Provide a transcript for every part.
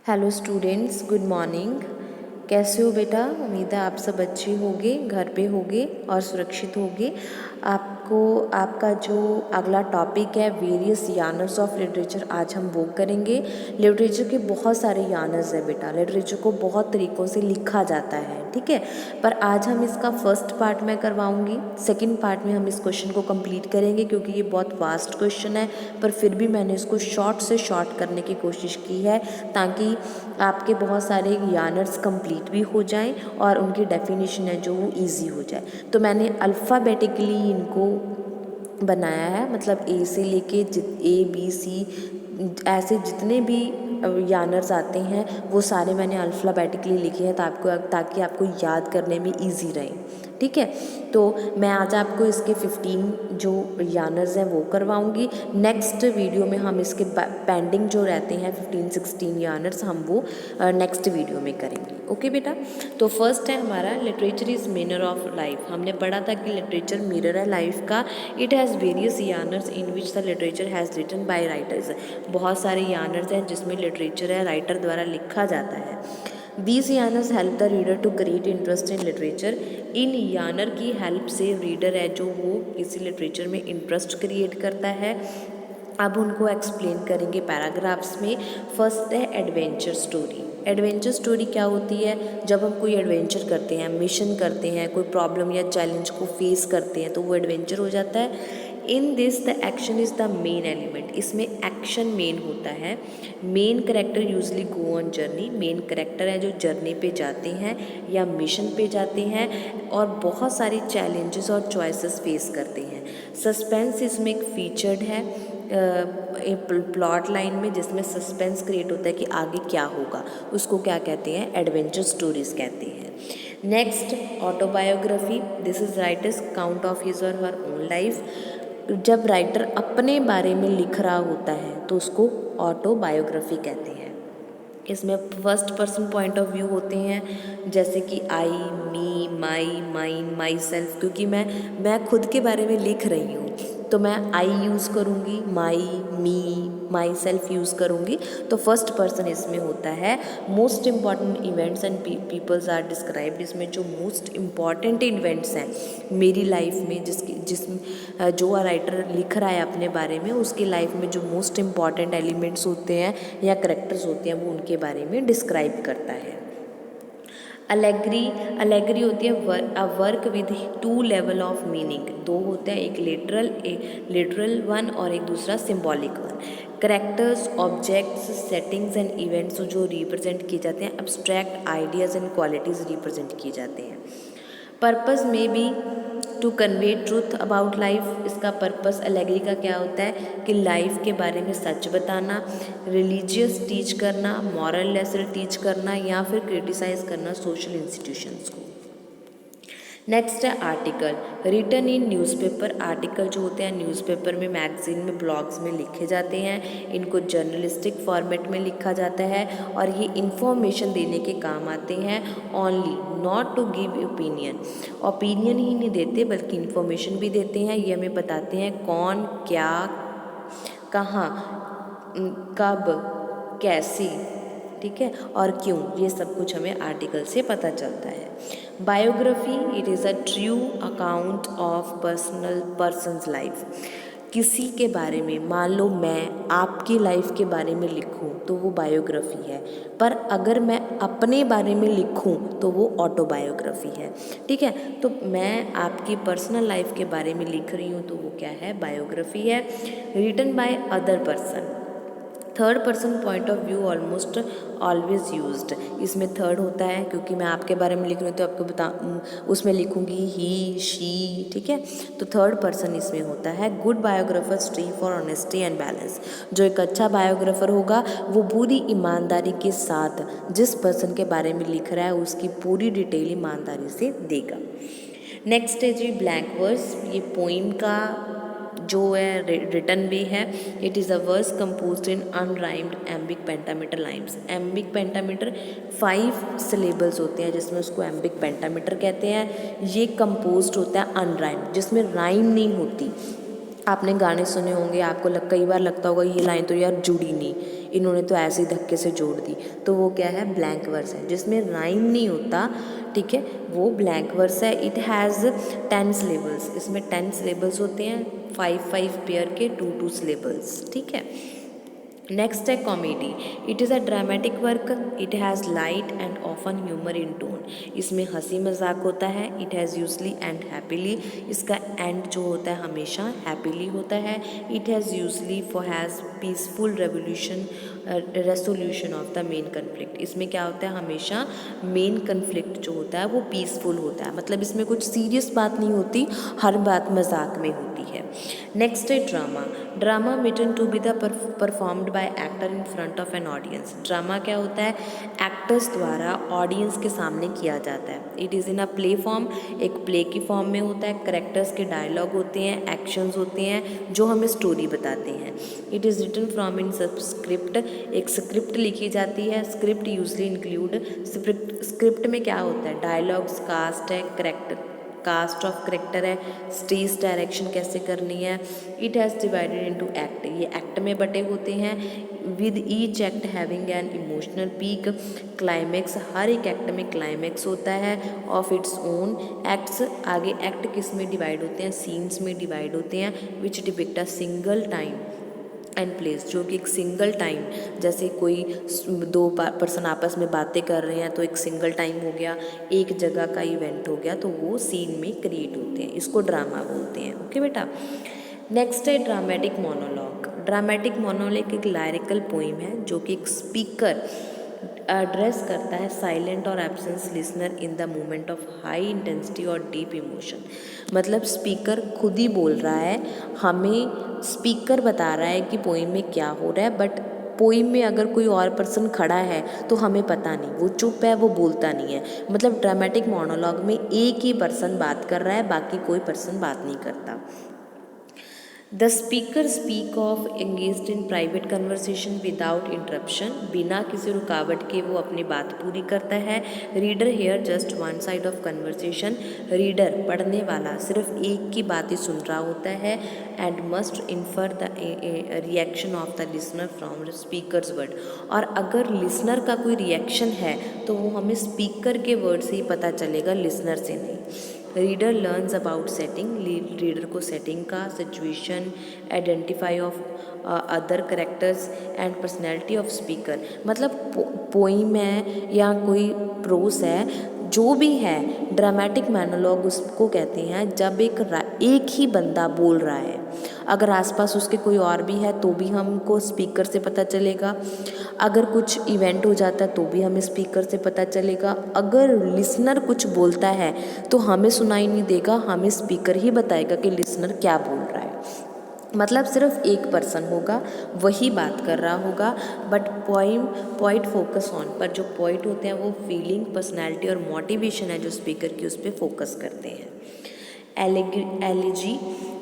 Hello students, good morning. कैसे हो बेटा? उम्मीद है आप सब अच्छे होंगे, घर पे होंगे और सुरक्षित होंगे। आपका जो अगला टॉपिक है वेरियस यानर्स ऑफ लिटरेचर, आज हम वो करेंगे। लिटरेचर के बहुत सारे यानर्स हैं बेटा। लिटरेचर को बहुत तरीक़ों से लिखा जाता है, ठीक है। पर आज हम इसका फर्स्ट पार्ट में करवाऊंगी। सेकंड पार्ट में हम इस क्वेश्चन को कंप्लीट करेंगे क्योंकि ये बहुत वास्ट क्वेश्चन है, पर फिर भी मैंने इसको शॉर्ट से शॉर्ट करने की कोशिश की है ताकि आपके बहुत सारे यानर्स कंप्लीट भी हो जाएं और उनकी डेफिनेशन है जो वो ईजी हो जाए। तो मैंने अल्फ़ाबेटिकली इनको बनाया है, मतलब ए से लेके ABC ऐसे जितने भी यानर्स आते हैं वो सारे मैंने अल्फ़ाबेटिकली लिखे हैं ताकि आपको याद करने में इजी रहे, ठीक है। तो मैं आज आपको इसके 15 जो यानर्स हैं वो करवाऊंगी। नेक्स्ट वीडियो में हम इसके पेंडिंग जो रहते हैं 15-16 यानर्स हम वो नेक्स्ट वीडियो में करेंगे। ओके बेटा। तो फर्स्ट है हमारा literature is mirror of life. हमने पढ़ा था कि लिटरेचर मिरर है लाइफ का। It has various genres in which the literature has written by writers. बहुत सारे यानर्स हैं जिसमें लिटरेचर है राइटर द्वारा लिखा जाता है। These genres help the reader to create interest in literature. इन यानर की हेल्प से रीडर है जो वो किसी लिटरेचर में इंटरेस्ट क्रिएट करता है। अब उनको एक्सप्लेन करेंगे पैराग्राफ्स में। फर्स्ट है एडवेंचर स्टोरी। एडवेंचर स्टोरी क्या होती है? जब हम कोई एडवेंचर करते हैं, मिशन करते हैं, कोई प्रॉब्लम या चैलेंज को फेस करते हैं तो वो एडवेंचर हो जाता है। In this the action is the main element. इसमें एक्शन मेन होता है। Main character usually go on journey. Main character है जो जर्नी पे जाते हैं या मिशन पे जाते हैं और बहुत सारे चैलेंजेस और चॉइसेस फेस करते हैं। सस्पेंस इसमें एक फीचर्ड है प्लॉट लाइन में, जिसमें सस्पेंस क्रिएट होता है कि आगे क्या होगा। उसको क्या कहते हैं? एडवेंचर स्टोरीज कहते हैं। Next autobiography. This is writers count of his और हर ओन लाइफ। जब राइटर अपने बारे में लिख रहा होता है तो उसको ऑटोबायोग्राफी कहते हैं। इसमें first person point of view होते हैं, जैसे कि आई, मी, माई, माइन, माई सेल्फ। क्योंकि मैं खुद के बारे में लिख रही हूँ तो मैं आई यूज़ करूँगी, माई, मी, माई सेल्फ यूज़ करूँगी। तो फर्स्ट पर्सन इसमें होता है। Most important events and peoples are described. इसमें जो मोस्ट इम्पॉर्टेंट इवेंट्स हैं मेरी लाइफ में, जिसमें जो राइटर लिख रहा है अपने बारे में, उसकी लाइफ में जो मोस्ट इम्पॉर्टेंट एलिमेंट्स होते हैं या करेक्टर्स होते हैं वो उनके बारे में डिस्क्राइब करता है। अलेगरी होती है a work with 2 level of meaning. 2 होते हैं, एक लिटरल वन और एक दूसरा symbolic one. Characters, objects, settings and events जो रिप्रेजेंट किए जाते हैं, abstract ideas and qualities represent किए जाते हैं। पर्पस में भी to convey truth about life. इसका पर्पस एलेगरी का क्या होता है कि लाइफ के बारे में सच बताना, रिलीजियस टीच करना, मॉरल लेसन टीच करना या फिर क्रिटिसाइज करना सोशल इंस्टीट्यूशंस को। नेक्स्ट है article. Written in newspaper. Article जो होते हैं न्यूज़पेपर में, मैगजीन में, ब्लॉग्स में लिखे जाते हैं। इनको जर्नलिस्टिक फॉर्मेट में लिखा जाता है और ये इंफॉर्मेशन देने के काम आते हैं। Only, not to give opinion. Opinion ही नहीं देते बल्कि इंफॉर्मेशन भी देते हैं। ये हमें बताते हैं कौन, क्या, कहाँ, कब, कैसे, ठीक है, और क्यों। ये सब कुछ हमें आर्टिकल से पता चलता है। Biography, it is a true account of persons life. किसी के बारे में, मान लो मैं आपकी लाइफ के बारे में लिखूं तो वो बायोग्राफी है, पर अगर मैं अपने बारे में लिखूं तो वो ऑटोबायोग्राफी है, ठीक है। तो मैं आपकी पर्सनल लाइफ के बारे में लिख रही हूँ तो वो क्या है? बायोग्राफी है। Written by other person. Third person point of view almost always used. इसमें थर्ड होता है क्योंकि मैं आपके बारे में लिख रही हूँ तो आपको उसमें लिखूँगी ही, शी, ठीक है। तो थर्ड पर्सन इसमें होता है। Good biographer strive for honesty and balance. जो एक अच्छा बायोग्राफर होगा वो पूरी ईमानदारी के साथ जिस पर्सन के बारे में लिख रहा है उसकी पूरी डिटेल ईमानदारी से देगा। नेक्स्ट है जी ब्लैंक वर्स। ये पोइम का जो है रिटन भी है। It is a verse composed in unrhymed iambic pentameter lines. Iambic pentameter 5 syllables होते हैं जिसमें उसको एम्बिक पेंटामीटर कहते हैं। ये कंपोज्ड होता है अनराइम्ड, जिसमें राइम नहीं होती। आपने गाने सुने होंगे, आपको कई बार लगता होगा ये लाइन तो यार जुड़ी नहीं। इन्होंने तो ऐसे ही धक्के से जोड़ दी, तो वो क्या है, ब्लैंक वर्स है जिसमें राइम नहीं होता, ठीक है, वो ब्लैंक वर्स है। इट हैज़ 10 सिलेबल्स, इसमें 10 सिलेबल्स होते हैं, 5 पेयर के 2 सिलेबल्स, ठीक है। नेक्स्ट है comedy. It is a dramatic work, it has light and often humour in tone. इसमें हंसी मजाक होता है। It has usually and happily, इसका एंड जो होता है हमेशा हैप्पीली होता है। It has usually for has peaceful resolution of the main conflict. इसमें क्या होता है, हमेशा मेन कन्फ्लिक्ट जो होता है वो पीसफुल होता है, मतलब इसमें कुछ सीरियस बात नहीं होती, हर बात मजाक में होती है। नेक्स्ट है drama. Drama written to be the performed by actor in front of an audience. Drama क्या होता है, एक्टर्स द्वारा ऑडियंस के सामने किया जाता है। It is in a play form, एक प्ले की फॉर्म में होता है। करेक्टर्स के डायलॉग होते हैं, एक्शंस होते हैं जो हमें स्टोरी बताते हैं। It is written from in script, एक स्क्रिप्ट लिखी जाती है। स्क्रिप्ट यूजली इंक्लूड, स्क्रिप्ट में क्या होता है, डायलॉग्स, कास्ट है, करेक्टर, कास्ट ऑफ करेक्टर है, स्टेज डायरेक्शन कैसे करनी है। It has divided into act, ये एक्ट में बटे होते हैं। With each act having an emotional peak, climax, हर एक एक्ट में क्लाइमैक्स होता है ऑफ इट्स ओन। एक्ट्स, आगे एक्ट किस में डिवाइड होते हैं, सीन्स में डिवाइड होते हैं, which depict a single time and place, जो कि एक सिंगल टाइम, जैसे कोई दो पर्सन आपस में बातें कर रहे हैं तो एक सिंगल टाइम हो गया, एक जगह का इवेंट हो गया, तो वो सीन में क्रिएट होते हैं, इसको ड्रामा बोलते हैं। ओके बेटा। नेक्स्ट है ड्रामेटिक मोनोलॉग। ड्रामेटिक मोनोलॉग एक लायरिकल पोइम है जो कि एक स्पीकर एड्रेस करता है साइलेंट और absence listener in the moment of high intensity और डीप इमोशन। मतलब स्पीकर खुद ही बोल रहा है, हमें स्पीकर बता रहा है कि पोइम में क्या हो रहा है, बट पोइम में अगर कोई और पर्सन खड़ा है तो हमें पता नहीं, वो चुप है, वो बोलता नहीं है। मतलब ड्रामेटिक मोनोलॉग में एक ही पर्सन बात कर रहा है, बाकी कोई पर्सन बात नहीं करता। The speaker speak of engaged in private conversation without interruption, बिना किसी रुकावट के वो अपनी बात पूरी करता है। Reader here just one side of conversation, reader पढ़ने वाला सिर्फ एक की बात ही सुन रहा होता है। And must infer the reaction of the listener from speakers word, और अगर लिसनर का कोई रिएक्शन है तो वो हमें स्पीकर के वर्ड से ही पता चलेगा, लिसनर से नहीं। Reader learns about setting, reader को सेटिंग का, situation, identify of other characters and personality of speaker. मतलब पोइम है या कोई प्रोस है, जो भी है, ड्रामेटिक मोनोलॉग उसको कहते हैं जब एक ही बंदा बोल रहा है, अगर आसपास उसके कोई और भी है तो भी हमको स्पीकर से पता चलेगा, अगर कुछ इवेंट हो जाता है तो भी हमें स्पीकर से पता चलेगा, अगर लिसनर कुछ बोलता है तो हमें सुनाई नहीं देगा, हमें स्पीकर ही बताएगा कि लिसनर क्या बोल रहा है। मतलब सिर्फ एक पर्सन होगा, वही बात कर रहा होगा, बट पॉइंट फोकस ऑन, पर जो पॉइंट होते हैं वो फीलिंग, पर्सनैलिटी और मोटिवेशन है जो स्पीकर की, उस पर फोकस करते हैं। एलिजी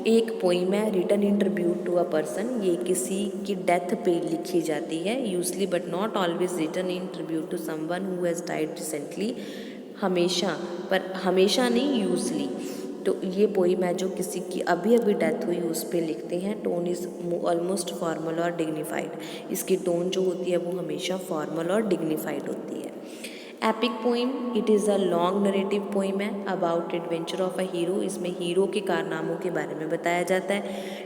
एक पोइम है written in tribute to a person, ये किसी की डेथ पे लिखी जाती है, usually but not always written in tribute to someone who has died recently, हमेशा, पर हमेशा नहीं, यूजली। तो ये पोइम है जो किसी की अभी अभी डेथ हुई उस पर लिखते हैं। टोन इज़ ऑलमोस्ट फॉर्मल और डिग्निफाइड, इसकी टोन जो होती है वो हमेशा फॉर्मल और डिग्निफाइड होती है। Epic poem, it is a long narrative poem है about adventure of a hero, इसमें हीरो के कारनामों के बारे में बताया जाता है।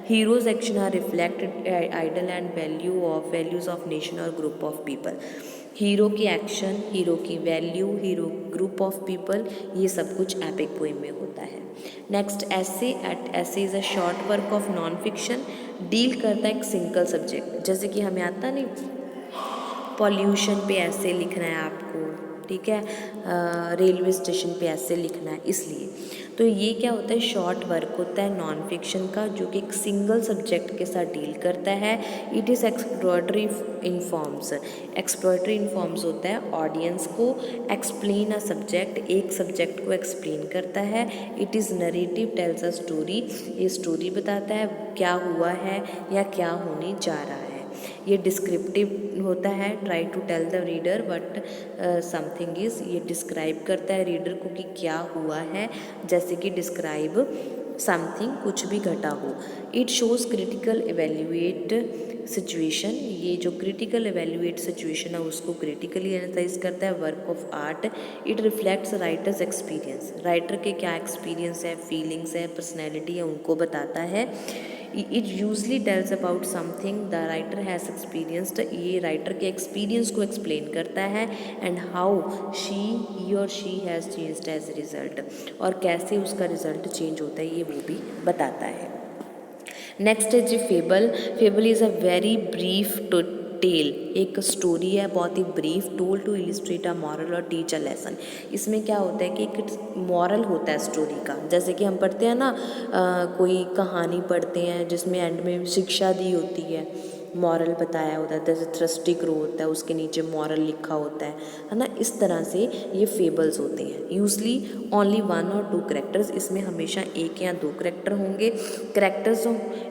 Heroes action are reflected ideal and values of nation और ग्रुप ऑफ पीपल। हीरो की एक्शन, हीरो की value, hero group of people, ये सब कुछ एपिक पोइम में होता है। Next essay is a short work of non fiction, deal करता है एक सिंगल सब्जेक्ट, जैसे कि हमें आता नहीं, पॉल्यूशन पे ऐसे लिखना है आपको, ठीक है, रेलवे स्टेशन पे ऐसे लिखना है, इसलिए। तो ये क्या होता है, शॉर्ट वर्क होता है नॉन फिक्शन का, जो कि एक सिंगल सब्जेक्ट के साथ डील करता है। इट इज़ एक्सप्लोरेटरी इन्फॉर्म्स होता है ऑडियंस को, एक्सप्लेन अ सब्जेक्ट, एक सब्जेक्ट को एक्सप्लेन करता है। It is narrative tales a story, ये स्टोरी बताता है क्या हुआ है या क्या होने जा रहा है। ये डिस्क्रिप्टिव होता है, try to tell the reader what something is, ये डिस्क्राइब करता है रीडर को कि क्या हुआ है, जैसे कि डिस्क्राइब समथिंग कुछ भी घटा हो। It shows critical evaluate situation, ये जो क्रिटिकल एवेल्यूएट सिचुएशन है उसको क्रिटिकली एनालाइज करता है। Work of art, it reflects writers experience, writer के क्या एक्सपीरियंस है, फीलिंग्स है, पर्सनैलिटी है, उनको बताता है। It usually tells about something the writer has experienced, ये राइटर के एक्सपीरियंस को एक्सप्लेन करता है। एंड हाउ ही और she has changed as a result, और कैसे उसका रिजल्ट चेंज होता है ये वो भी बताता है। नेक्स्ट है जी fable. Fable is a very brief tale, एक स्टोरी है बहुत ही brief, told to illustrate a moral और टीच अ लेसन। इसमें क्या होता है कि एक मॉरल होता है स्टोरी का, जैसे कि हम पढ़ते हैं ना कोई कहानी पढ़ते हैं जिसमें एंड में शिक्षा दी होती है, मॉरल बताया होता है, जैसे थ्रस्टी क्रो होता है उसके नीचे मॉरल लिखा होता है ना। इस तरह से ये फेबल्स होते हैं। यूजली ओनली 1 और 2 करेक्टर्स, इसमें हमेशा 1 या 2 करेक्टर होंगे। Characters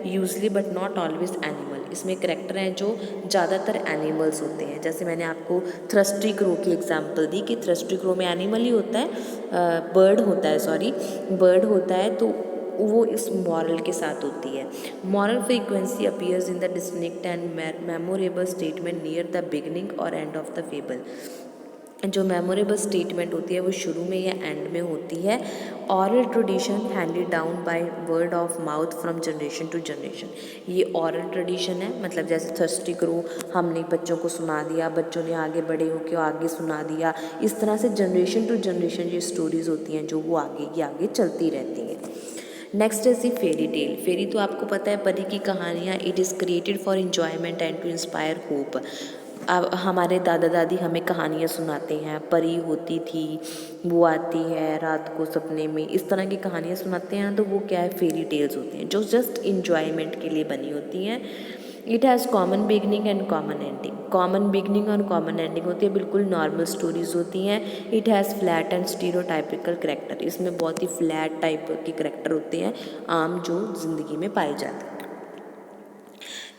usually but not always animal, इसमें करेक्टर हैं जो ज़्यादातर एनिमल्स होते हैं। जैसे मैंने आपको थ्रस्टी क्रो की एग्जांपल दी कि थ्रस्टी क्रो में एनिमल ही होता है, बर्ड होता है, सॉरी बर्ड होता है, तो वो इस मॉरल के साथ होती है। Moral frequency appears in the distinct and memorable statement near the beginning और एंड ऑफ द फेबल। जो मेमोरेबल स्टेटमेंट होती है वो शुरू में या एंड में होती है। Oral tradition handed down by word of mouth from generation to generation, ये ऑरल ट्रेडिशन है, मतलब जैसे थर्स्टी क्रो हमने बच्चों को सुना दिया, बच्चों ने आगे बड़े होकर आगे सुना दिया, इस तरह से जनरेशन टू जनरेशन ये स्टोरीज़ होती हैं जो वो आगे की आगे चलती रहती हैं। Next is the fairy tale. Fairy तो आपको पता है परी की कहानियाँ, it is created for enjoyment and to inspire hope. अब हमारे दादा दादी हमें कहानियाँ सुनाते हैं, परी होती थी, वो आती है रात को सपने में, इस तरह की कहानियाँ सुनाते हैं, तो वो क्या है फेरी टेल्स होते हैं जो जस्ट इंजॉयमेंट के लिए बनी होती हैं। It has common beginning and common ending, common beginning और कॉमन एंडिंग होती है, बिल्कुल नॉर्मल स्टोरीज होती हैं। It has flat and stereotypical character, इसमें बहुत ही फ्लैट टाइप के करेक्टर होते हैं आम जो ज़िंदगी में पाए जाते हैं।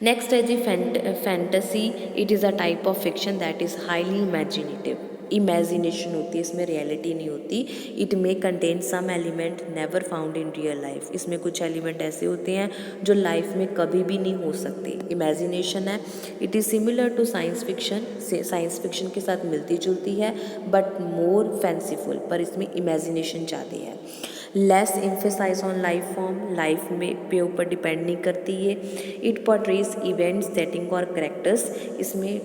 नेक्स्ट है जी fantasy. It is a type of fiction that is highly imaginative, imagination होती है, इसमें रियलिटी नहीं होती। It may contain some element never found in real life, इसमें कुछ एलिमेंट ऐसे होते हैं जो लाइफ में कभी भी नहीं हो सकते, इमेजिनेशन है। It is similar to science fiction, science fiction के साथ मिलती जुलती है, बट मोर फैंसीफुल, पर इसमें इमेजिनेशन ज़्यादा है। Less emphasize on life form, life में पे ऊपर डिपेंड नहीं करती है। इट पोर्ट्रेज इवेंट सेटिंग और करेक्टर्स, इसमें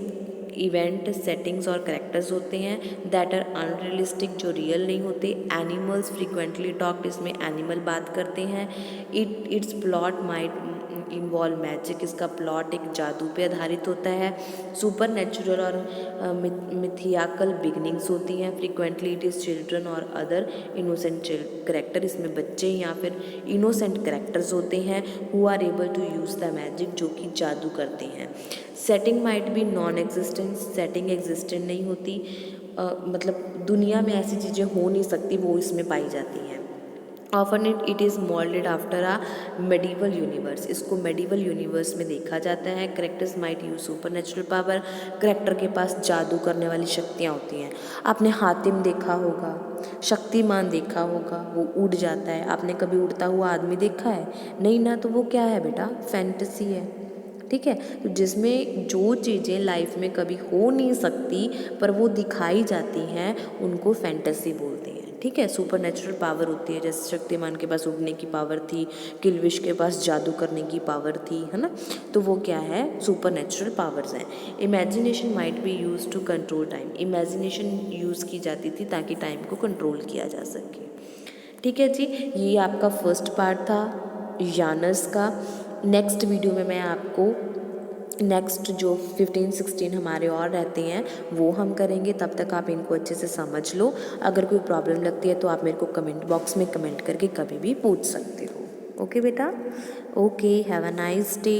इवेंट सेटिंग्स और करेक्टर्स होते हैं दैट आर अनरियलिस्टिक, जो रियल नहीं होते। एनिमल्स फ्रीक्वेंटली टॉक्ड, इसमें एनिमल बात करते हैं। Its plot might involve magic, इसका प्लॉट एक जादू पे आधारित होता है। सुपर नेचुरल और मिथियाकल बिगनिंग्स होती हैं। फ्रीक्वेंटली इट इज़ चिल्ड्रन और अदर इनोसेंट करेक्टर, इसमें बच्चे या फिर इनोसेंट करेक्टर्स होते हैं who are able to use the magic, जो कि जादू करते हैं। Setting might be non existent, setting existent नहीं होती, मतलब दुनिया में ऐसी चीज़ें हो नहीं सकती, वो इसमें पाई जाती हैं। Often it is moulded after a medieval universe, इसको मेडिवल यूनिवर्स में देखा जाता है। Characters might use supernatural power, character के पास जादू करने वाली शक्तियाँ होती हैं। आपने हातिम देखा होगा, शक्तिमान देखा होगा, वो उड़ जाता है। आपने कभी उड़ता हुआ आदमी देखा है? नहीं ना, तो वो क्या है बेटा? फैंटेसी है, ठीक है। तो जिसमें जो चीज़ें लाइफ में कभी हो नहीं सकती पर वो दिखाई जाती हैं उनको फैंटेसी बोलते हैं, ठीक है। सुपर नेचुरल पावर होती है, जैसे शक्तिमान के पास उड़ने की पावर थी, किलविश के पास जादू करने की पावर थी, है ना, तो वो क्या है? सुपर नेचुरल पावर्स हैं। Imagination might be use to control time, imagination use की जाती थी ताकि टाइम को कंट्रोल किया जा सके, ठीक है जी। ये आपका फर्स्ट पार्ट था यानर्स का। नेक्स्ट वीडियो में मैं आपको नेक्स्ट जो 15-16 हमारे और रहते हैं वो हम करेंगे। तब तक आप इनको अच्छे से समझ लो। अगर कोई प्रॉब्लम लगती है तो आप मेरे को कमेंट बॉक्स में कमेंट करके कभी भी पूछ सकते हो। ओके बेटा, okay, have a nice day.